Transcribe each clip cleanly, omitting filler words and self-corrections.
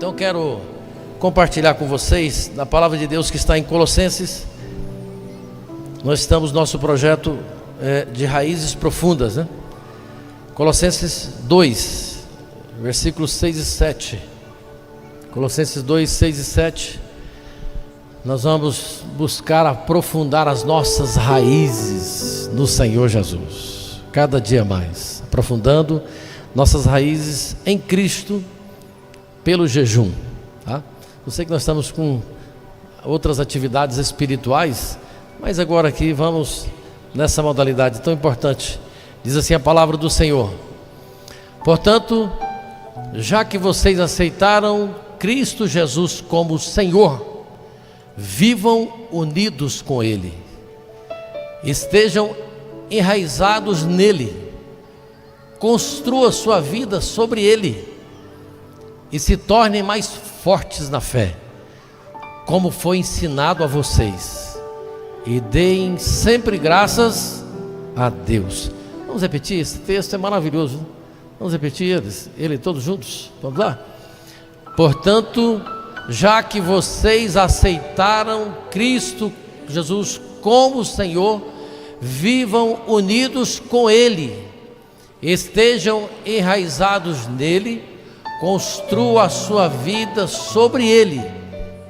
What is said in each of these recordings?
Então eu quero compartilhar com vocês da palavra de Deus que está em Colossenses. Nós estamos no nosso projeto de raízes profundas, né? Colossenses 2, versículos 6 e 7. Colossenses 2, 6 e 7. Nós vamos buscar aprofundar as nossas raízes no Senhor Jesus, cada dia mais, aprofundando nossas raízes em Cristo pelo jejum, tá? Eu sei que nós estamos com outras atividades espirituais, mas agora aqui vamos nessa modalidade tão importante. Diz assim a palavra do Senhor: portanto, já que vocês aceitaram Cristo Jesus como Senhor, vivam unidos com Ele, estejam enraizados nele, construa sua vida sobre Ele e se tornem mais fortes na fé, como foi ensinado a vocês, e deem sempre graças a Deus. Vamos repetir, esse texto é maravilhoso, né? Vamos repetir ele todos juntos, vamos lá? Portanto, já que vocês aceitaram Cristo Jesus como Senhor, vivam unidos com Ele, estejam enraizados nele, construa a sua vida sobre Ele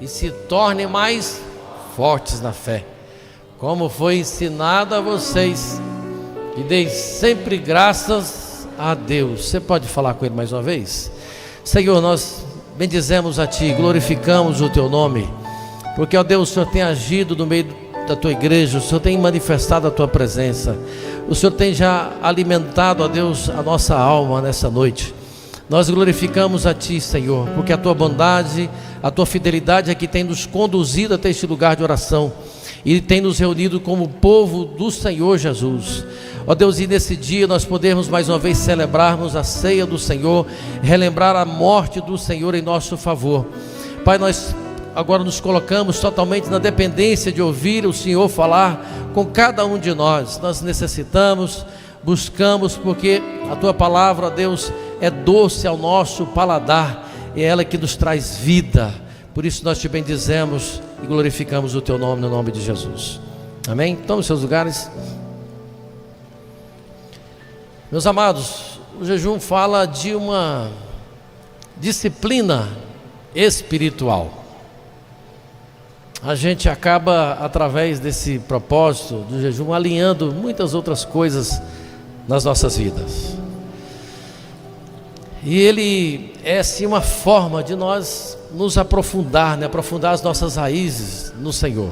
e se tornem mais fortes na fé, como foi ensinado a vocês, e deem sempre graças a Deus. Você pode falar com Ele mais uma vez? Senhor, nós bendizemos a Ti, glorificamos o Teu nome, porque, ó Deus, o Senhor tem agido no meio da Tua igreja, o Senhor tem manifestado a Tua presença, o Senhor tem já alimentado, ó Deus, a nossa alma nessa noite. Nós glorificamos a Ti, Senhor, porque a Tua bondade, a Tua fidelidade é que tem nos conduzido até este lugar de oração e tem nos reunido como povo do Senhor Jesus. Ó Deus, e nesse dia nós podemos mais uma vez celebrarmos a ceia do Senhor, relembrar a morte do Senhor em nosso favor. Pai, nós agora nos colocamos totalmente na dependência de ouvir o Senhor falar com cada um de nós. Nós necessitamos, buscamos, porque a Tua palavra, ó Deus, é doce ao nosso paladar, é ela que nos traz vida. Por isso nós Te bendizemos e glorificamos o Teu nome, no nome de Jesus. Amém? Tome os seus lugares. Meus amados, o jejum fala de uma disciplina espiritual. A gente acaba, através desse propósito do jejum, alinhando muitas outras coisas nas nossas vidas. E ele é sim uma forma de nós nos aprofundar, né? Aprofundar as nossas raízes no Senhor.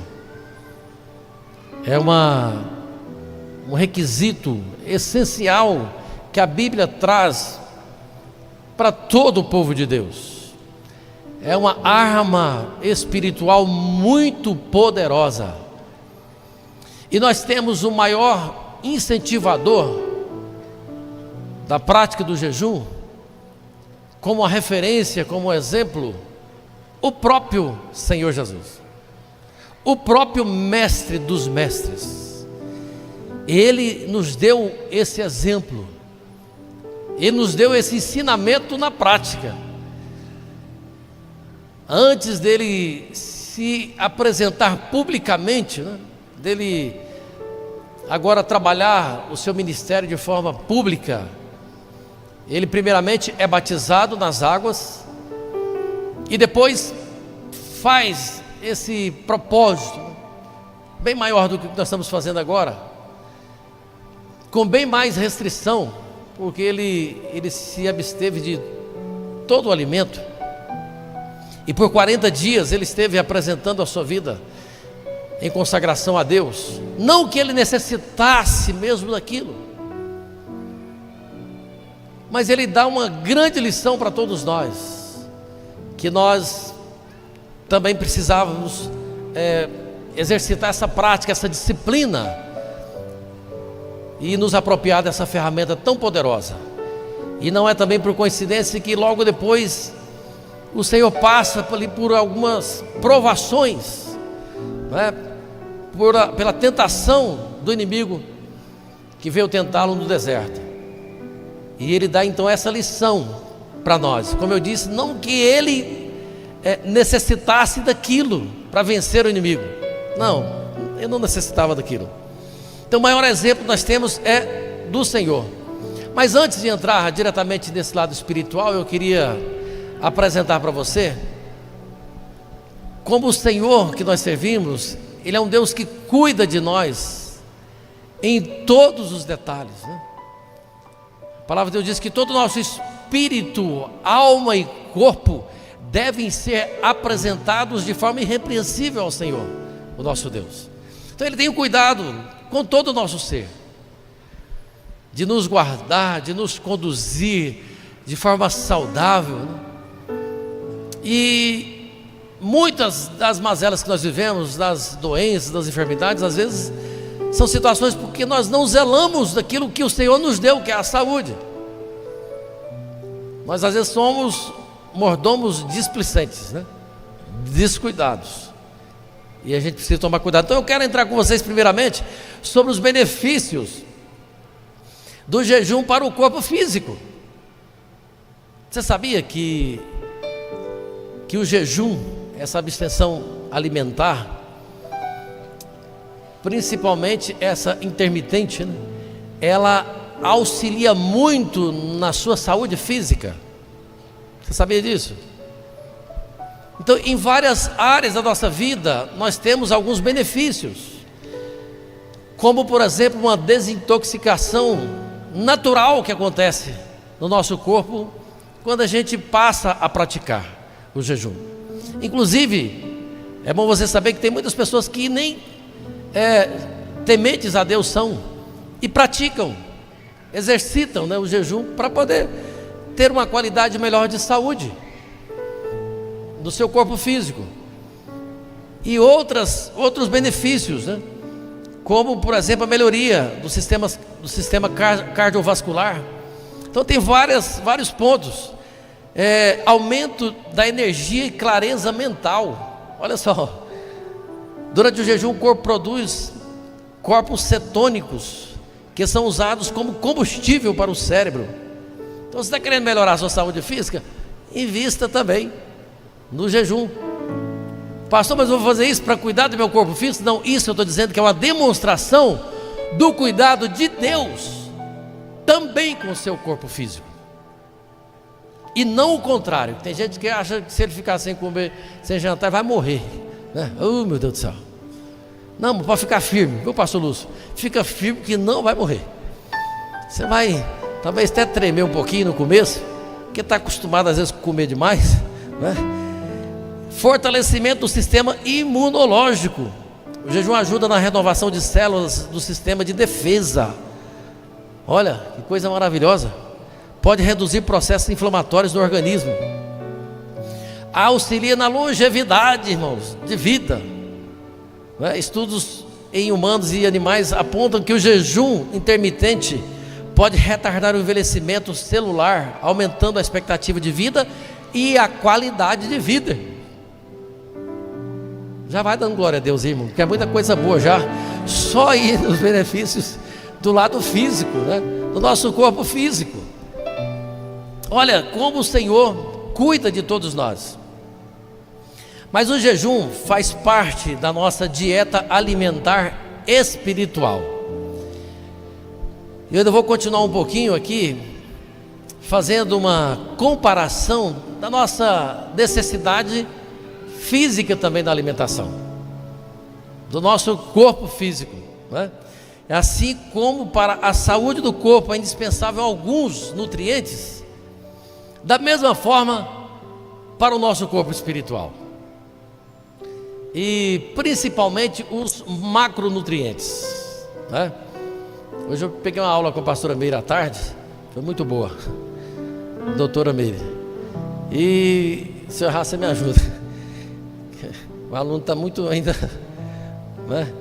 É um requisito essencial que a Bíblia traz para todo o povo de Deus. É uma arma espiritual muito poderosa. E nós temos o maior incentivador da prática do jejum, como a referência, como exemplo, o próprio Senhor Jesus, o próprio mestre dos mestres. Ele nos deu esse exemplo, Ele nos deu esse ensinamento na prática. Antes dele se apresentar publicamente, né? Dele agora trabalhar o seu ministério de forma pública, ele primeiramente é batizado nas águas e depois faz esse propósito, bem maior do que nós estamos fazendo agora, com bem mais restrição, porque ele se absteve de todo o alimento, e por 40 dias ele esteve apresentando a sua vida em consagração a Deus. Não que ele necessitasse mesmo daquilo, mas ele dá uma grande lição para todos nós, que nós também precisávamos exercitar essa prática, essa disciplina, e nos apropriar dessa ferramenta tão poderosa. E não é também por coincidência que logo depois o Senhor passa por algumas provações, né? Pela tentação do inimigo que veio tentá-lo no deserto. E ele dá então essa lição para nós. Como eu disse, não que ele necessitasse daquilo para vencer o inimigo. Não, ele não necessitava daquilo. Então o maior exemplo que nós temos é do Senhor. Mas antes de entrar diretamente nesse lado espiritual, eu queria apresentar para você como o Senhor que nós servimos, Ele é um Deus que cuida de nós em todos os detalhes, né? A palavra de Deus diz que todo o nosso espírito, alma e corpo devem ser apresentados de forma irrepreensível ao Senhor, o nosso Deus. Então Ele tem um cuidado com todo o nosso ser, de nos guardar, de nos conduzir de forma saudável, né? E muitas das mazelas que nós vivemos, das doenças, das enfermidades, às vezes são situações porque nós não zelamos daquilo que o Senhor nos deu, que é a saúde. Nós às vezes somos mordomos displicentes, né? Descuidados. E a gente precisa tomar cuidado. Então eu quero entrar com vocês primeiramente sobre os benefícios do jejum para o corpo físico. Você sabia que o jejum, essa abstenção alimentar, principalmente essa intermitente, né, ela auxilia muito na sua saúde física? Você sabia disso? Então, em várias áreas da nossa vida, nós temos alguns benefícios, como por exemplo, uma desintoxicação natural que acontece no nosso corpo quando a gente passa a praticar o jejum. Inclusive, é bom você saber que tem muitas pessoas que nem tementes a Deus são e praticam, exercitam, né, o jejum para poder ter uma qualidade melhor de saúde do seu corpo físico e outros benefícios, né? Como por exemplo a melhoria do sistema cardiovascular. Então tem vários pontos. Aumento da energia e clareza mental. Olha só, durante o jejum o corpo produz corpos cetônicos que são usados como combustível para o cérebro. Então você está querendo melhorar a sua saúde física? Invista também no jejum. Pastor, mas eu vou fazer isso para cuidar do meu corpo físico? Não, isso eu estou dizendo que é uma demonstração do cuidado de Deus também com o seu corpo físico, e não o contrário. Tem gente que acha que se ele ficar sem comer, sem jantar, vai morrer, né? Oh, meu Deus do céu. Não, pode ficar firme, viu, pastor Lúcio? Fica firme que não vai morrer. Você vai talvez até tremer um pouquinho no começo, porque está acostumado às vezes a comer demais, né? Fortalecimento do sistema imunológico. O jejum ajuda na renovação de células do sistema de defesa. Olha, que coisa maravilhosa. Pode reduzir processos inflamatórios no organismo. Auxilia na longevidade, irmãos, de vida, né? Estudos em humanos e animais apontam que o jejum intermitente pode retardar o envelhecimento celular, aumentando a expectativa de vida e a qualidade de vida. Já vai dando glória a Deus, irmão, porque é muita coisa boa já, só aí nos benefícios do lado físico, né? Do nosso corpo físico. Olha como o Senhor cuida de todos nós. Mas o jejum faz parte da nossa dieta alimentar espiritual. E eu ainda vou continuar um pouquinho aqui, fazendo uma comparação da nossa necessidade física também da alimentação, do nosso corpo físico, né? Assim como para a saúde do corpo é indispensável alguns nutrientes, da mesma forma para o nosso corpo espiritual, e principalmente os macronutrientes, né? Hoje eu peguei uma aula com a pastora Meire à tarde, foi muito boa, doutora Meire, e se eu errar você me ajuda. O aluno está muito ainda, né,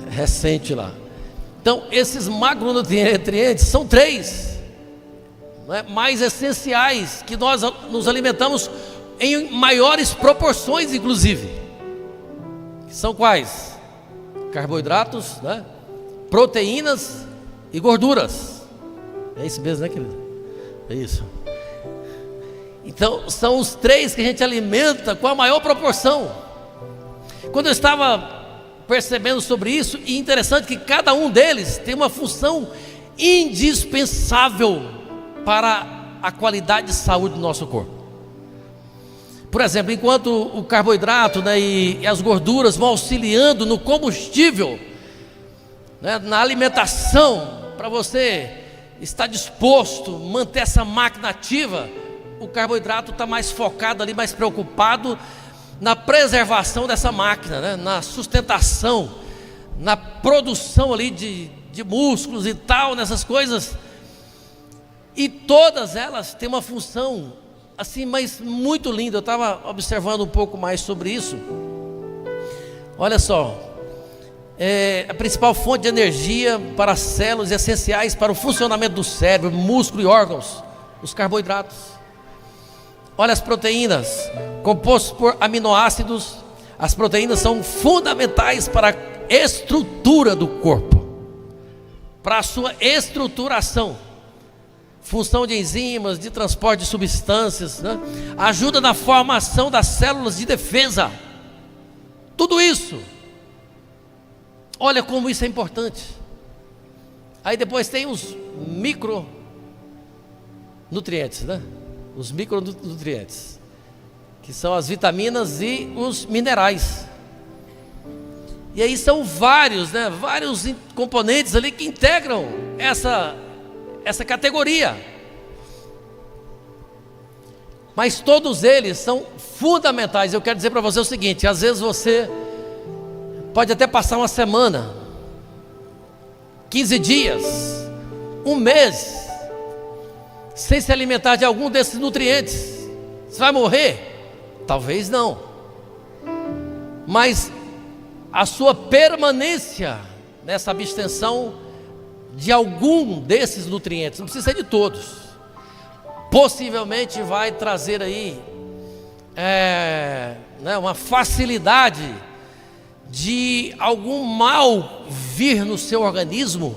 recente lá. Então esses macronutrientes são 3, né, mais essenciais, que nós nos alimentamos em maiores proporções, inclusive. São quais? Carboidratos, né, proteínas e gorduras. É isso mesmo, né, querido? É isso. Então, são os três que a gente alimenta com a maior proporção. Quando eu estava percebendo sobre isso, e interessante que cada um deles tem uma função indispensável para a qualidade de saúde do nosso corpo. Por exemplo, enquanto o carboidrato, né, e as gorduras vão auxiliando no combustível, né, na alimentação, para você estar disposto, manter essa máquina ativa, o carboidrato está mais focado ali, mais preocupado na preservação dessa máquina, né, na sustentação, na produção ali de músculos e tal, nessas coisas. E todas elas têm uma função assim, mas muito linda. Eu estava observando um pouco mais sobre isso. Olha só, a principal fonte de energia para as células essenciais para o funcionamento do cérebro, músculo e órgãos, os carboidratos. Olha as proteínas, compostas por aminoácidos. As proteínas são fundamentais para a estrutura do corpo, para a sua estruturação, função de enzimas, de transporte de substâncias, né? Ajuda na formação das células de defesa. Tudo isso, olha como isso é importante. Aí depois tem os micronutrientes, né? Os micronutrientes, que são as vitaminas e os minerais. E aí são vários, né? Vários componentes ali que integram essa categoria. Mas todos eles são fundamentais. Eu quero dizer para você o seguinte: às vezes você pode até passar uma semana, 15 dias, um mês, sem se alimentar de algum desses nutrientes. Você vai morrer? Talvez não. Mas a sua permanência nessa abstenção de algum desses nutrientes, não precisa ser de todos, possivelmente vai trazer aí né, uma facilidade de algum mal vir no seu organismo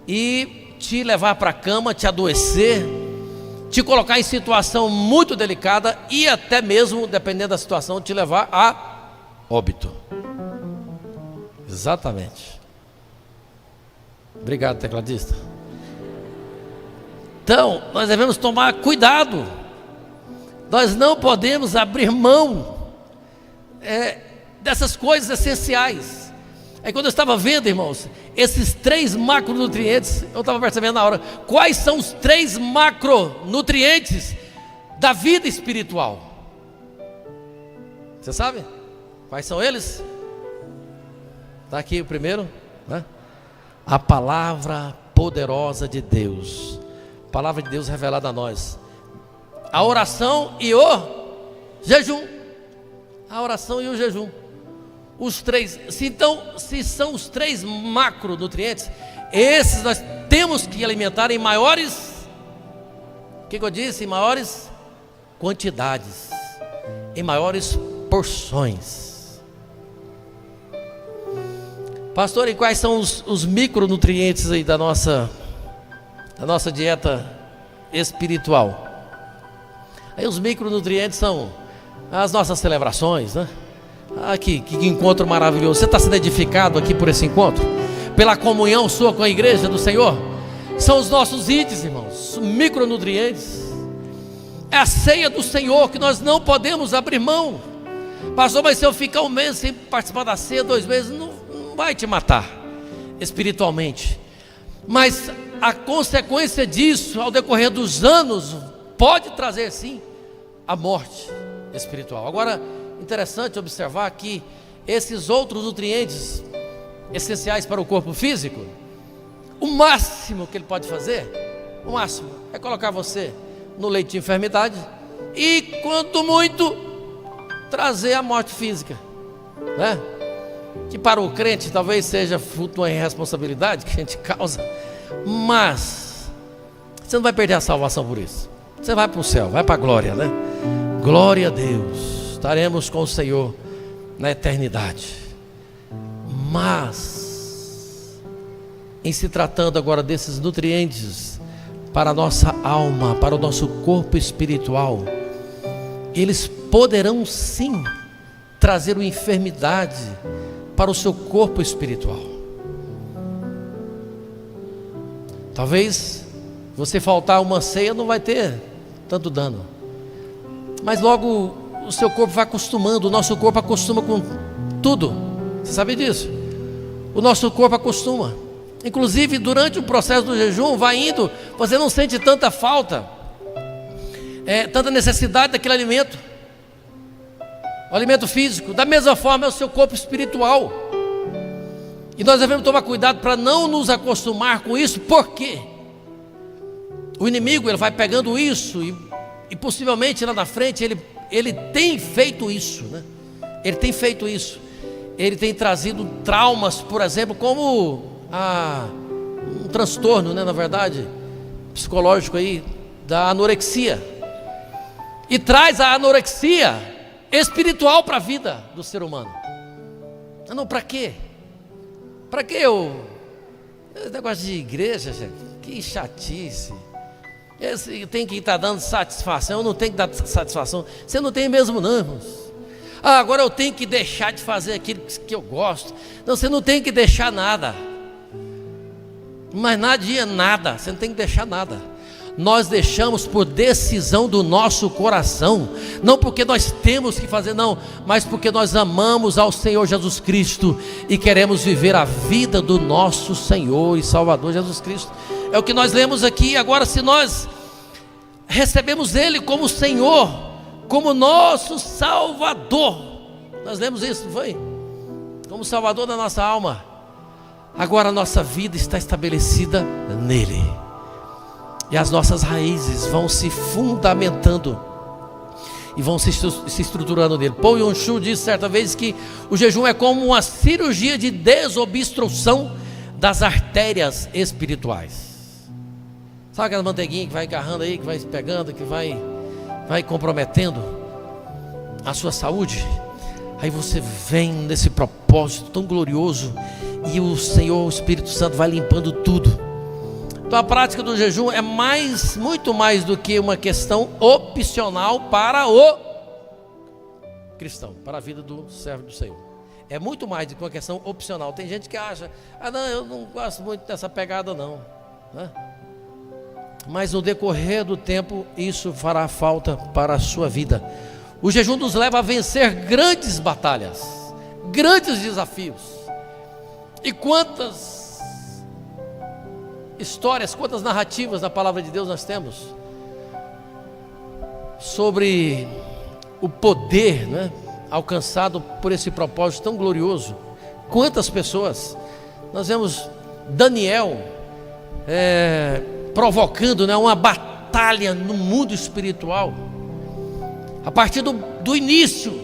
e te levar para a cama, te adoecer, te colocar em situação muito delicada e até mesmo, dependendo da situação, te levar a óbito. Exatamente. Obrigado, tecladista. Então, nós devemos tomar cuidado. Nós não podemos abrir mão dessas coisas essenciais. Aí quando eu estava vendo, irmãos, esses 3 macronutrientes, eu estava percebendo na hora, quais são os 3 macronutrientes da vida espiritual? Você sabe? Quais são eles? Está aqui o primeiro, né? A palavra poderosa de Deus, a palavra de Deus revelada a nós, a oração e o jejum. A oração e o jejum, os 3. Se são os 3 macronutrientes, esses nós temos que alimentar em maiores, o que eu disse? Em maiores quantidades, em maiores porções. Pastor, e quais são os micronutrientes aí da nossa dieta espiritual? Aí os micronutrientes são as nossas celebrações, né? Que encontro maravilhoso. Você está sendo edificado aqui por esse encontro? Pela comunhão sua com a igreja do Senhor? São os nossos itens, irmãos, micronutrientes. É a ceia do Senhor que nós não podemos abrir mão. Pastor, mas se eu ficar um mês sem participar da ceia, 2 meses, não vai te matar espiritualmente, mas a consequência disso, ao decorrer dos anos, pode trazer sim a morte espiritual. Agora, interessante observar que esses outros nutrientes essenciais para o corpo físico, o máximo que ele pode fazer, o máximo, é colocar você no leito de enfermidade e, quanto muito, trazer a morte física, né? Que para o crente talvez seja fruto de uma irresponsabilidade que a gente causa, mas você não vai perder a salvação por isso. Você vai para o céu, vai para a glória, né? Glória a Deus, estaremos com o Senhor na eternidade. Mas em se tratando agora desses nutrientes para a nossa alma, para o nosso corpo espiritual, eles poderão sim trazer uma enfermidade para o seu corpo espiritual. Talvez você faltar uma ceia não vai ter tanto dano, mas logo o seu corpo vai acostumando. O nosso corpo acostuma com tudo. Você sabe disso? O nosso corpo acostuma. Inclusive durante o processo do jejum, vai indo, você não sente tanta falta, tanta necessidade daquele alimento, o alimento físico. Da mesma forma é o seu corpo espiritual. E nós devemos tomar cuidado para não nos acostumar com isso, porque o inimigo ele vai pegando isso e possivelmente lá na frente ele tem feito isso, né? Ele tem feito isso. Ele tem trazido traumas, por exemplo, como um transtorno, né, na verdade, psicológico aí, da anorexia. E traz a anorexia espiritual para a vida do ser humano. Não, para quê? Para que esse negócio de igreja, gente? Que chatice. Esse tem que estar dando satisfação. Eu não tenho que dar satisfação. Você não tem mesmo não, irmãos. Agora eu tenho que deixar de fazer aquilo que eu gosto. Não, você não tem que deixar nada. Mas nada. Você não tem que deixar nada. Nós deixamos por decisão do nosso coração, não porque nós temos que fazer, não, mas porque nós amamos ao Senhor Jesus Cristo e queremos viver a vida do nosso Senhor e Salvador Jesus Cristo. É o que nós lemos aqui. Agora, se nós recebemos Ele como Senhor, como nosso Salvador, nós lemos isso, não foi? Como Salvador da nossa alma. Agora a nossa vida está estabelecida nele. E as nossas raízes vão se fundamentando e vão se estruturando nele. Paul Yong-Chu disse certa vez que o jejum é como uma cirurgia de desobstrução das artérias espirituais. Sabe aquela manteiguinha que vai agarrando aí, que vai pegando, que vai comprometendo a sua saúde? Aí você vem nesse propósito tão glorioso e o Senhor, o Espírito Santo vai limpando tudo. Então a prática do jejum é muito mais do que uma questão opcional para o cristão, para a vida do servo do Senhor. É muito mais do que uma questão opcional. Tem gente que acha, não, eu não gosto muito dessa pegada não, né? Mas no decorrer do tempo isso fará falta para a sua vida. O jejum nos leva a vencer grandes batalhas, grandes desafios. E quantas histórias, quantas narrativas na palavra de Deus nós temos sobre o poder, né, alcançado por esse propósito tão glorioso. Quantas pessoas nós vemos Daniel provocando, né, uma batalha no mundo espiritual. A partir do início,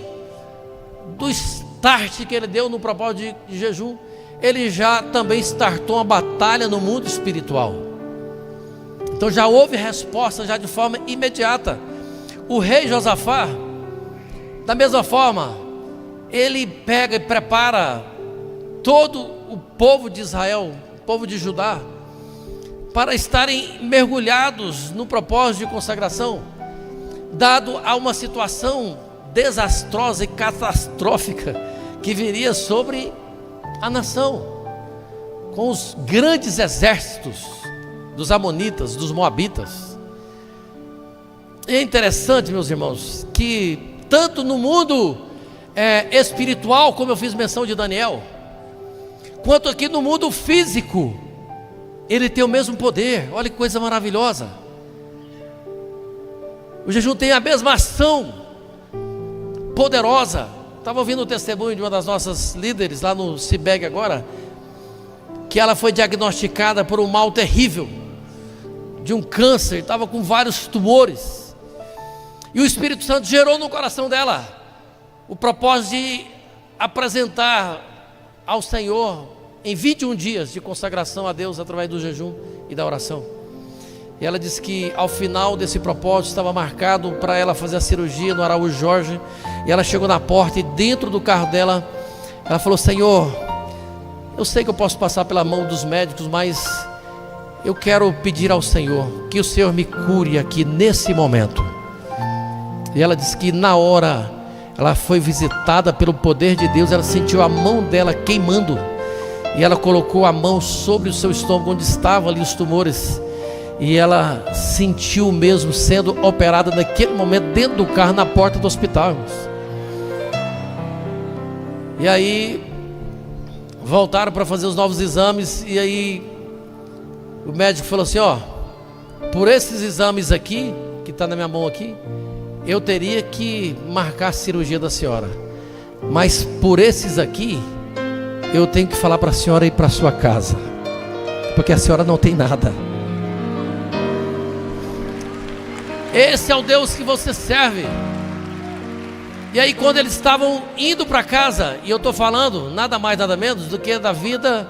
do start que ele deu no propósito de jejum, ele já também startou uma batalha no mundo espiritual. Então já houve resposta já de forma imediata. O rei Josafá, da mesma forma, ele pega e prepara todo o povo de Israel, o povo de Judá, para estarem mergulhados no propósito de consagração, dado a uma situação desastrosa e catastrófica que viria sobre a nação, com os grandes exércitos dos amonitas, dos moabitas. E é interessante, meus irmãos, que tanto no mundo espiritual, como eu fiz menção de Daniel, quanto aqui no mundo físico, ele tem o mesmo poder. Olha que coisa maravilhosa. O jejum tem a mesma ação poderosa. Estava ouvindo o testemunho de uma das nossas líderes lá no CIBEG agora, que ela foi diagnosticada por um mal terrível, de um câncer, estava com vários tumores, e o Espírito Santo gerou no coração dela o propósito de apresentar ao Senhor em 21 dias de consagração a Deus através do jejum e da oração. E ela disse que ao final desse propósito estava marcado para ela fazer a cirurgia no Araújo Jorge. E ela chegou na porta e dentro do carro dela, ela falou: Senhor, eu sei que eu posso passar pela mão dos médicos, mas eu quero pedir ao Senhor que o Senhor me cure aqui nesse momento. E ela disse que na hora ela foi visitada pelo poder de Deus. Ela sentiu a mão dela queimando, e ela colocou a mão sobre o seu estômago, onde estavam ali os tumores, e ela sentiu mesmo sendo operada naquele momento, dentro do carro, na porta do hospital. E aí voltaram para fazer os novos exames, e aí o médico falou assim: ó, por esses exames aqui, que está na minha mão aqui, eu teria que marcar a cirurgia da senhora, mas por esses aqui, eu tenho que falar para a senhora ir para sua casa, porque a senhora não tem nada. Esse é o Deus que você serve. E aí, quando eles estavam indo para casa, e eu estou falando nada mais nada menos do que da vida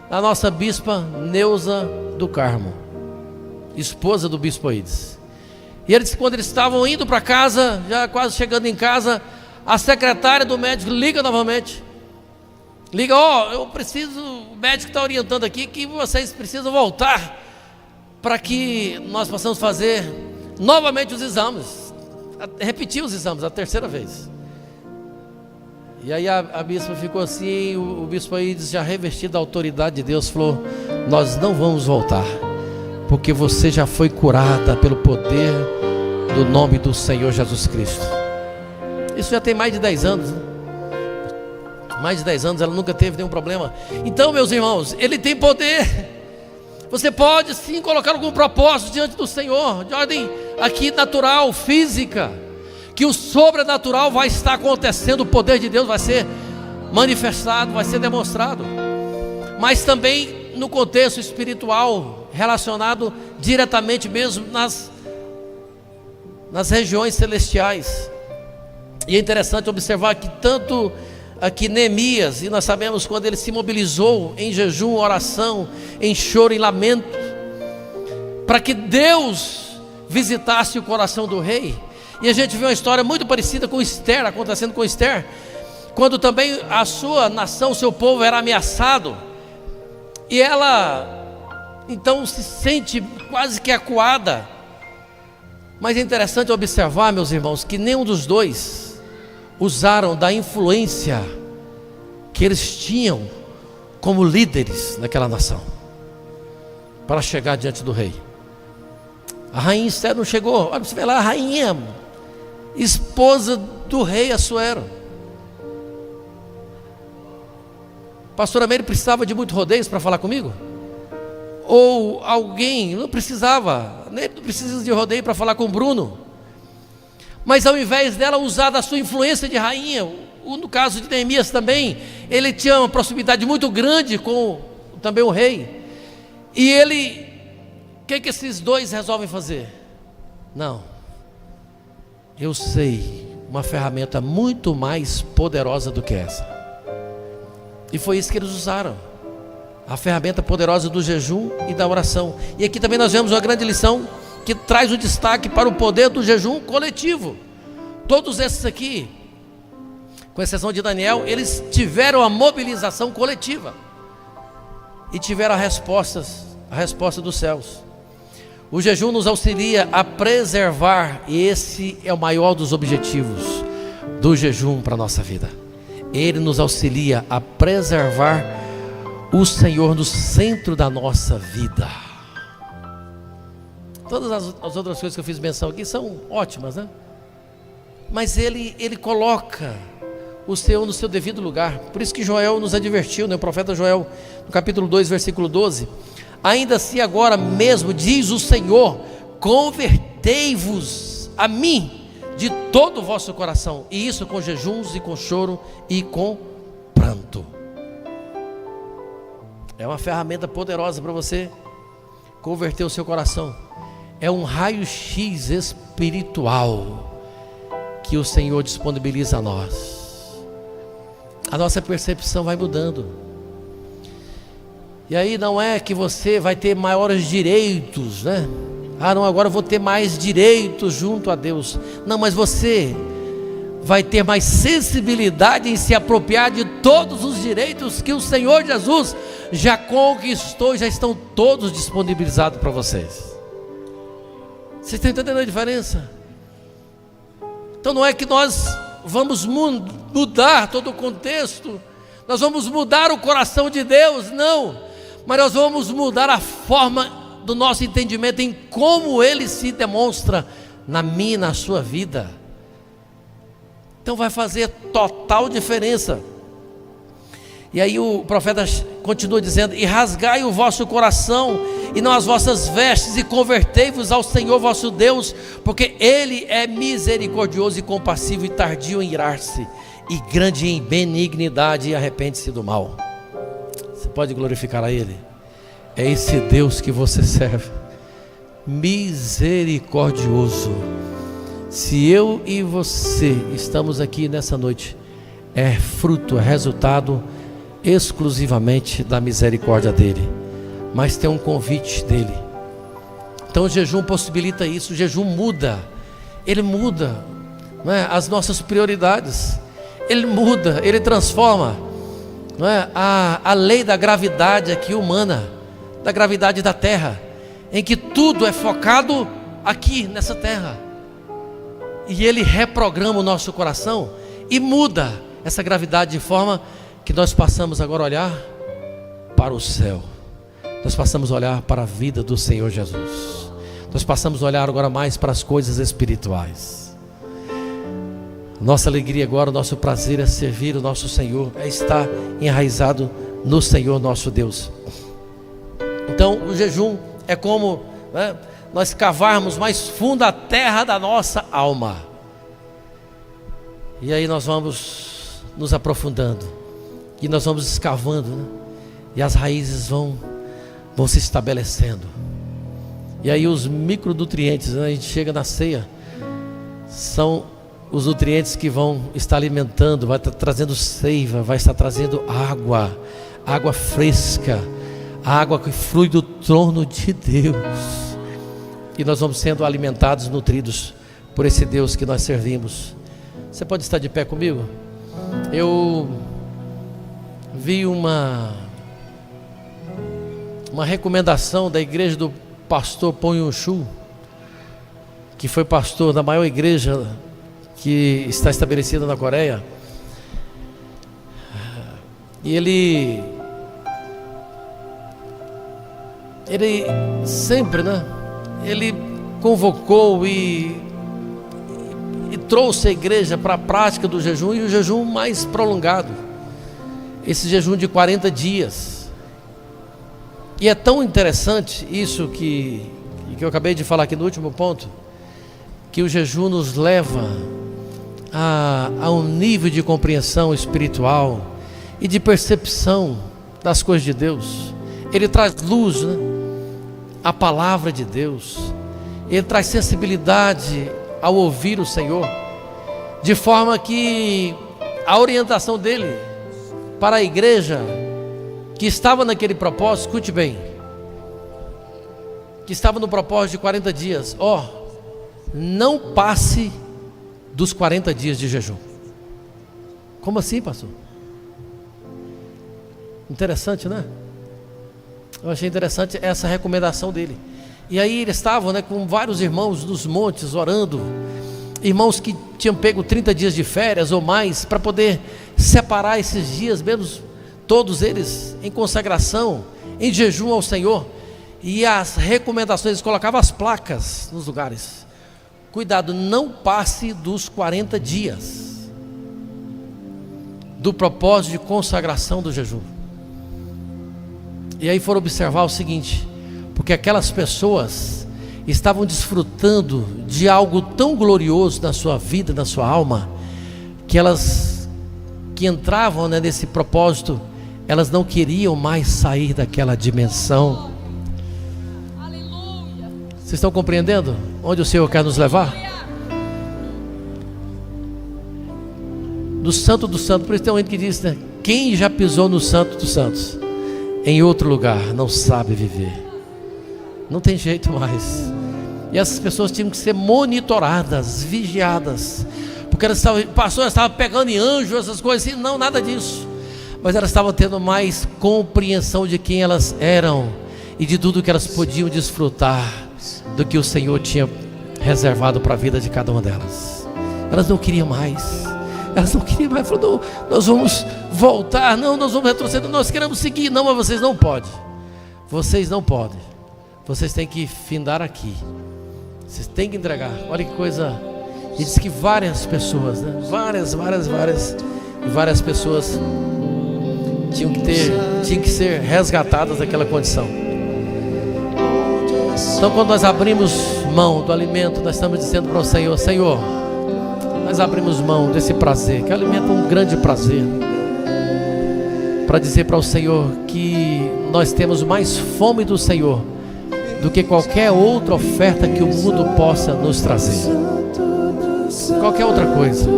da nossa bispa Neuza do Carmo, esposa do bispo Aides. E eles, quando eles estavam indo para casa, já quase chegando em casa, a secretária do médico liga novamente. Liga: ó, eu preciso, o médico está orientando aqui que vocês precisam voltar para que nós possamos fazer novamente os exames, repetir os exames a terceira vez. E aí a bispa ficou assim, o bispo aí já revestido da autoridade de Deus falou: nós não vamos voltar, porque você já foi curada pelo poder do nome do Senhor Jesus Cristo. Isso já tem mais de 10 anos, né? Mais de 10 anos, ela nunca teve nenhum problema. Então, meus irmãos, Ele tem poder. Você pode sim colocar algum propósito diante do Senhor, de ordem aqui natural, física, que o sobrenatural vai estar acontecendo, o poder de Deus vai ser manifestado, vai ser demonstrado. Mas também no contexto espiritual, relacionado diretamente mesmo nas regiões celestiais. E é interessante observar que tanto aqui Neemias, e nós sabemos quando ele se mobilizou em jejum, oração, em choro, em lamento, para que Deus visitasse o coração do rei. E a gente vê uma história muito parecida com Esther, acontecendo com Esther, quando também a sua nação, o seu povo era ameaçado, e ela então se sente quase que acuada. Mas é interessante observar, meus irmãos, que nenhum dos dois usaram da influência que eles tinham como líderes naquela nação para chegar diante do rei. A rainha Esther não chegou. Olha, você vê lá, a rainha, esposa do rei Assuero. Pastor Amélie precisava de muitos rodeios para falar comigo? Ou alguém não precisava, nem precisa de rodeio para falar com o Bruno. Mas ao invés dela usar da sua influência de rainha, no caso de Neemias também, ele tinha uma proximidade muito grande com também o rei. E ele, o que esses dois resolvem fazer? Não, eu sei uma ferramenta muito mais poderosa do que essa. E foi isso que eles usaram, a ferramenta poderosa do jejum e da oração. E aqui também nós vemos uma grande lição que traz o destaque para o poder do jejum coletivo. Todos esses aqui, com exceção de Daniel, eles tiveram a mobilização coletiva e tiveram a resposta dos céus. O jejum nos auxilia a preservar, e esse é o maior dos objetivos do jejum para a nossa vida. Ele nos auxilia a preservar o Senhor no centro da nossa vida. Todas as outras coisas que eu fiz menção aqui são ótimas, né? Mas ele coloca o Senhor no seu devido lugar. Por isso que Joel nos advertiu, né? O profeta Joel, no capítulo 2, versículo 12: ainda assim agora mesmo, diz o Senhor, convertei-vos a mim de todo o vosso coração, e isso com jejuns e com choro e com pranto. É uma ferramenta poderosa para você converter o seu coração. É um raio-x espiritual que o Senhor disponibiliza a nós. A nossa percepção vai mudando. E aí não é que você vai ter maiores direitos, né? Ah, não, agora eu vou ter mais direitos junto a Deus. Não, mas você vai ter mais sensibilidade em se apropriar de todos os direitos que o Senhor Jesus já conquistou, já estão todos disponibilizados para vocês. Vocês estão entendendo a diferença? Então não é que nós vamos mudar todo o contexto, nós vamos mudar o coração de Deus, não, mas nós vamos mudar a forma do nosso entendimento em como Ele se demonstra na minha e na sua vida. Então vai fazer total diferença. E aí o profeta continua dizendo: e rasgai o vosso coração e não as vossas vestes, e convertei-vos ao Senhor vosso Deus, porque Ele é misericordioso e compassivo e tardio em irar-se, e grande em benignidade, e arrepende-se do mal. Você pode glorificar a Ele? É esse Deus que você serve, misericordioso. Se eu e você estamos aqui nessa noite, é fruto, é resultado exclusivamente da misericórdia dele, mas tem um convite dele. Então o jejum possibilita isso. O jejum muda, ele muda, não é, as nossas prioridades, ele muda, ele transforma, não é, a lei da gravidade aqui humana, da gravidade da terra, em que tudo é focado aqui nessa terra, e ele reprograma o nosso coração e muda essa gravidade de forma que nós passamos agora a olhar para o céu, nós passamos a olhar para a vida do Senhor Jesus, nós passamos a olhar agora mais para as coisas espirituais. Nossa alegria agora, o nosso prazer é servir o nosso Senhor, é estar enraizado no Senhor nosso Deus. Então o jejum é como, né, nós cavarmos mais fundo a terra da nossa alma, e aí nós vamos nos aprofundando, e nós vamos escavando, né? E as raízes vão se estabelecendo, e aí os micronutrientes, né? A gente chega na ceia, são os nutrientes que vão estar alimentando, vai estar trazendo seiva, vai estar trazendo água fresca, a água que flui do trono de Deus, e nós vamos sendo alimentados, nutridos por esse Deus que nós servimos. Você pode estar de pé comigo? Eu vi uma recomendação da igreja do pastor Pon Yun-Shu, que foi pastor da maior igreja que está estabelecida na Coreia, e ele sempre, né, ele convocou e trouxe a igreja para a prática do jejum, e o jejum mais prolongado, esse jejum de 40 dias. E é tão interessante isso que eu acabei de falar aqui no último ponto, que o jejum nos leva a um nível de compreensão espiritual e de percepção das coisas de Deus. Ele traz luz, né, a palavra de Deus, ele traz sensibilidade ao ouvir o Senhor, de forma que a orientação dele para a igreja que estava naquele propósito, escute bem, que estava no propósito de 40 dias, não passe dos 40 dias de jejum. Como assim, pastor? Interessante, né? Eu achei interessante essa recomendação dele. E aí eles estavam, né, com vários irmãos nos montes orando, irmãos que tinham pego 30 dias de férias ou mais, para poder separar esses dias, mesmo todos eles em consagração, em jejum ao Senhor. E as recomendações, eles colocavam as placas nos lugares: cuidado, não passe dos 40 dias do propósito de consagração do jejum. E aí foram observar o seguinte, porque aquelas pessoas estavam desfrutando de algo tão glorioso na sua vida, na sua alma, que elas que entravam, né, nesse propósito, elas não queriam mais sair daquela dimensão. Vocês estão compreendendo onde o Senhor quer nos levar? Do santo do santo. Por isso tem um hino que diz, né, quem já pisou no santo dos santos em outro lugar não sabe viver. Não tem jeito mais. E essas pessoas tinham que ser monitoradas, vigiadas, porque elas estavam pegando em anjo, essas coisas assim. Não, nada disso. Mas elas estavam tendo mais compreensão de quem elas eram e de tudo que elas podiam desfrutar do que o Senhor tinha reservado para a vida de cada uma delas. Elas não queriam mais. Elas não queriam mais. Falou, não, nós vamos voltar. Não, nós vamos retroceder. Nós queremos seguir. Não, mas vocês não podem. Vocês não podem. Vocês têm que findar aqui. Vocês têm que entregar. Olha que coisa. E diz que várias pessoas, né? Várias pessoas tinham que ser resgatadas daquela condição. Então, quando nós abrimos mão do alimento, nós estamos dizendo para o Senhor: Senhor, nós abrimos mão desse prazer, que alimenta um grande prazer, para dizer para o Senhor que nós temos mais fome do Senhor do que qualquer outra oferta que o mundo possa nos trazer, qualquer outra coisa.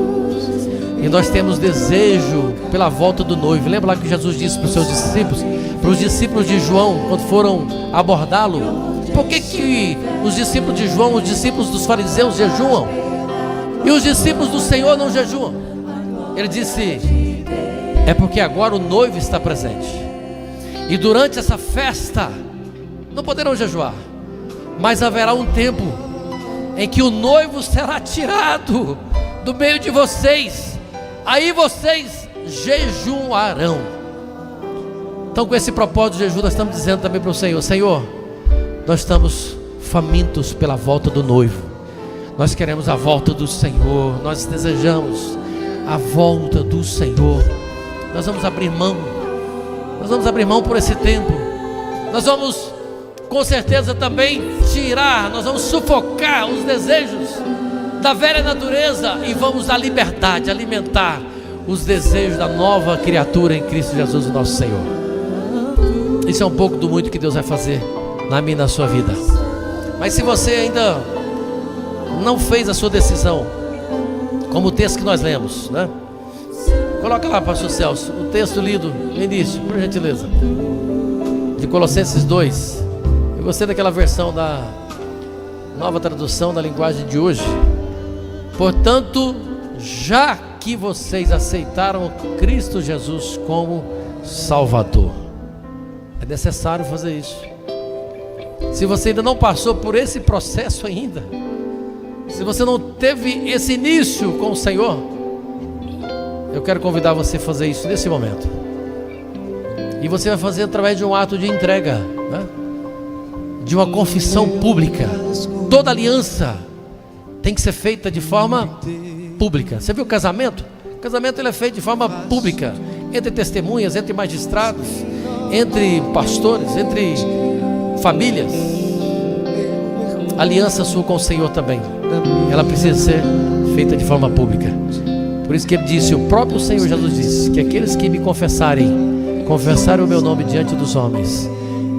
E nós temos desejo pela volta do noivo. Lembra lá que Jesus disse para os seus discípulos, para os discípulos de João, quando foram abordá-lo: por que os discípulos de João, os discípulos dos fariseus jejuam e os discípulos do Senhor não jejuam? Ele disse: é porque agora o noivo está presente, e durante essa festa não poderão jejuar, mas haverá um tempo em que o noivo será tirado do meio de vocês, aí vocês jejuarão. Então, com esse propósito de jejum, nós estamos dizendo também para o Senhor: Senhor, nós estamos famintos pela volta do noivo. Nós queremos a volta do Senhor. Nós desejamos a volta do Senhor. Nós vamos abrir mão. Nós vamos abrir mão por esse tempo. Nós vamos, com certeza, também tirar, nós vamos sufocar os desejos da velha natureza e vamos dar liberdade, alimentar os desejos da nova criatura em Cristo Jesus, o nosso Senhor. Isso é um pouco do muito que Deus vai fazer na minha e na sua vida. Mas se você ainda não fez a sua decisão, como o texto que nós lemos, né? Coloca lá, pastor Celso, o texto lido no início, por gentileza, de Colossenses 2. Eu gostei daquela versão da nova tradução da linguagem de hoje. Portanto, já que vocês aceitaram Cristo Jesus como Salvador, é necessário fazer isso. Se você ainda não passou por esse processo ainda, se você não teve esse início com o Senhor, eu quero convidar você a fazer isso nesse momento. E você vai fazer através de um ato de entrega, né? De uma confissão pública. Toda aliança tem que ser feita de forma pública. Você viu o casamento? O casamento ele é feito de forma pública, entre testemunhas, entre magistrados, entre pastores, entre famílias. A aliança sua com o Senhor também, ela precisa ser feita de forma pública. Por isso que ele disse, o próprio Senhor Jesus disse, que aqueles que me confessarem o meu nome diante dos homens,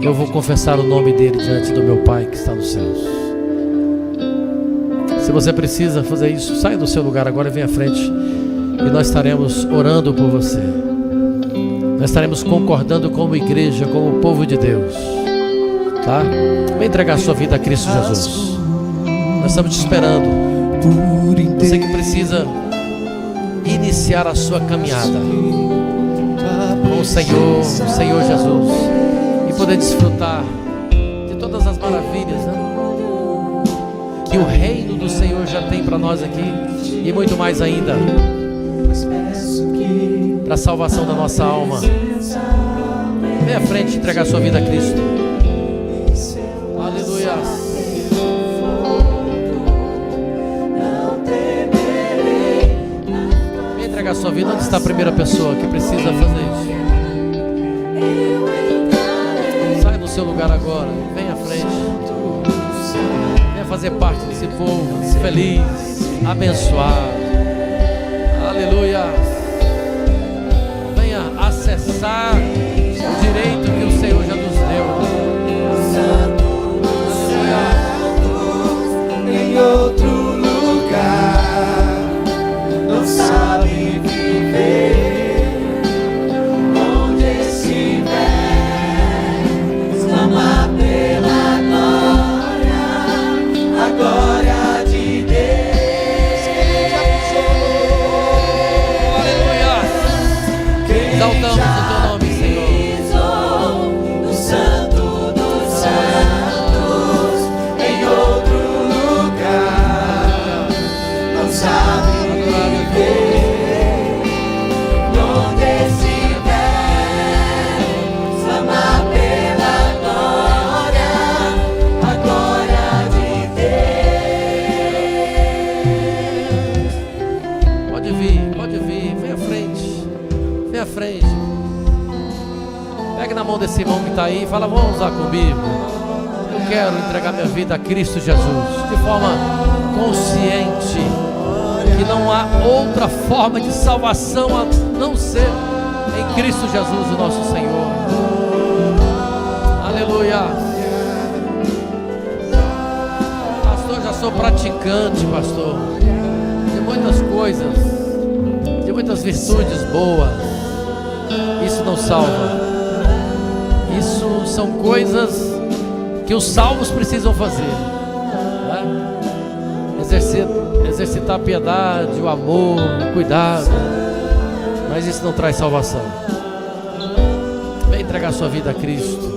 eu vou confessar o nome dele diante do meu Pai que está nos céus. Se você precisa fazer isso, saia do seu lugar agora e venha à frente, e nós estaremos orando por você. Nós estaremos concordando como igreja, como povo de Deus, tá? Vem entregar a sua vida a Cristo Jesus. Nós estamos te esperando. Você que precisa iniciar a sua caminhada com o Senhor Jesus, e poder desfrutar de todas as maravilhas, né, que o reino do Senhor já tem para nós aqui, e muito mais ainda, para a salvação da nossa alma. Vem à frente entregar a sua vida a Cristo. Aleluia. Vem entregar a sua vida. Onde está a primeira pessoa que precisa fazer isso? Sai do seu lugar agora, vem à frente. Venha fazer parte desse povo feliz, abençoado. Aleluia. Venha acessar o direito que o Senhor já nos deu. Em outro lugar, não sabe viver. Onde estiver, clama pela glória, a glória de Deus. Pode vir, vem à frente. Vem à frente. Pegue na mão desse irmão que está aí e fala: vamos lá comigo. Eu quero entregar minha vida a Cristo Jesus de forma consciente, que não há outra forma de salvação a não ser em Cristo Jesus, o nosso Senhor. Aleluia. Pastor, já sou praticante, pastor, de muitas coisas, de muitas virtudes boas. Isso não salva. Isso são coisas que os salvos precisam fazer, né? Exercitar a piedade, o amor, o cuidado, mas isso não traz salvação. Vem entregar sua vida a Cristo.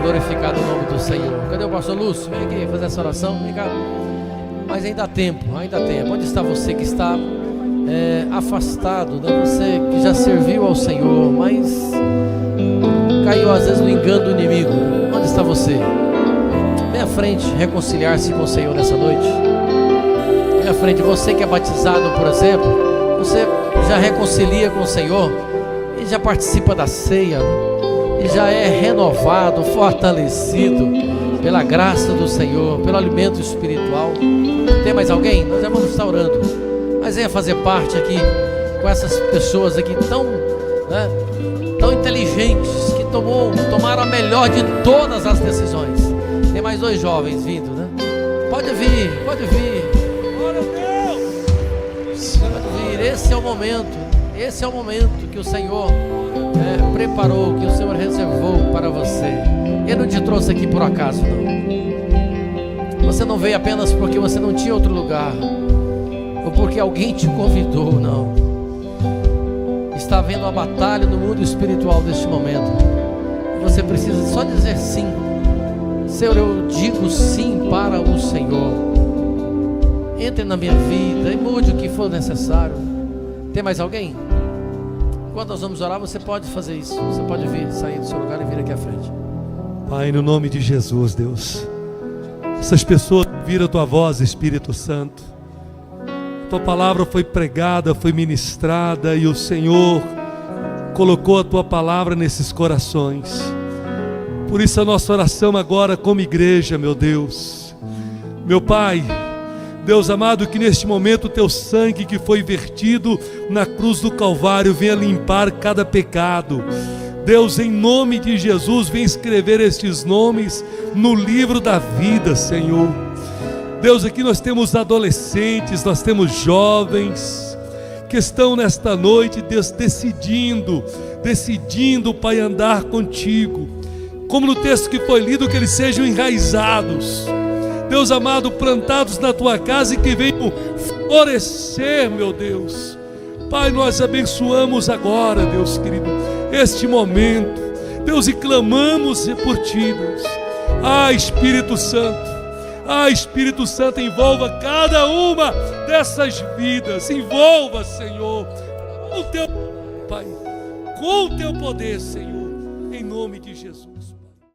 Glorificado o nome do Senhor. Cadê o pastor Lúcio? Vem aqui fazer essa oração. Vem cá. Mas ainda há tempo, ainda há tempo. Onde está você que está afastado, né? Você que já serviu ao Senhor, mas caiu às vezes no engano do inimigo. Onde está você? Vem à frente reconciliar-se com o Senhor nessa noite. Vem à frente. Você que é batizado, por exemplo, você já reconcilia com o Senhor e já participa da ceia, e já é renovado, fortalecido pela graça do Senhor, pelo alimento espiritual. Tem mais alguém? Nós já vamos estar orando, mas venha fazer parte aqui com essas pessoas aqui tão, né, tão inteligentes, que tomaram a melhor de todas as decisões. Tem mais dois jovens vindo, né? Pode vir, pode vir. Glória a Deus. Pode vir. Esse é o momento que o Senhor preparou, que o Senhor reservou para você. Ele não te trouxe aqui por acaso, não. Você não veio apenas porque você não tinha outro lugar, ou porque alguém te convidou, não. Está havendo uma batalha no mundo espiritual neste momento. Você precisa só dizer sim. Senhor, eu digo sim para o Senhor. Entre na minha vida e mude o que for necessário. Tem mais alguém? Quando nós vamos orar, você pode fazer isso. Você pode vir, sair do seu lugar e vir aqui à frente. Pai, no nome de Jesus, Deus, essas pessoas ouviram a Tua voz, Espírito Santo. Tua palavra foi pregada, foi ministrada, e o Senhor colocou a Tua palavra nesses corações. Por isso a nossa oração agora como igreja, meu Deus, meu Pai, Deus amado, que neste momento o Teu sangue que foi vertido na cruz do Calvário venha limpar cada pecado. Deus, em nome de Jesus, vem escrever estes nomes no livro da vida, Senhor. Deus, aqui nós temos adolescentes, nós temos jovens que estão nesta noite, Deus, decidindo, Pai, andar contigo. Como no texto que foi lido, que eles sejam enraizados, Deus amado, plantados na tua casa e que venham florescer, meu Deus. Pai, nós abençoamos agora, Deus querido, este momento, Deus, e clamamos por ti, Deus. Espírito Santo, envolva cada uma dessas vidas, envolva, Senhor, com o teu, Pai, com o teu poder, Senhor, em nome de Jesus.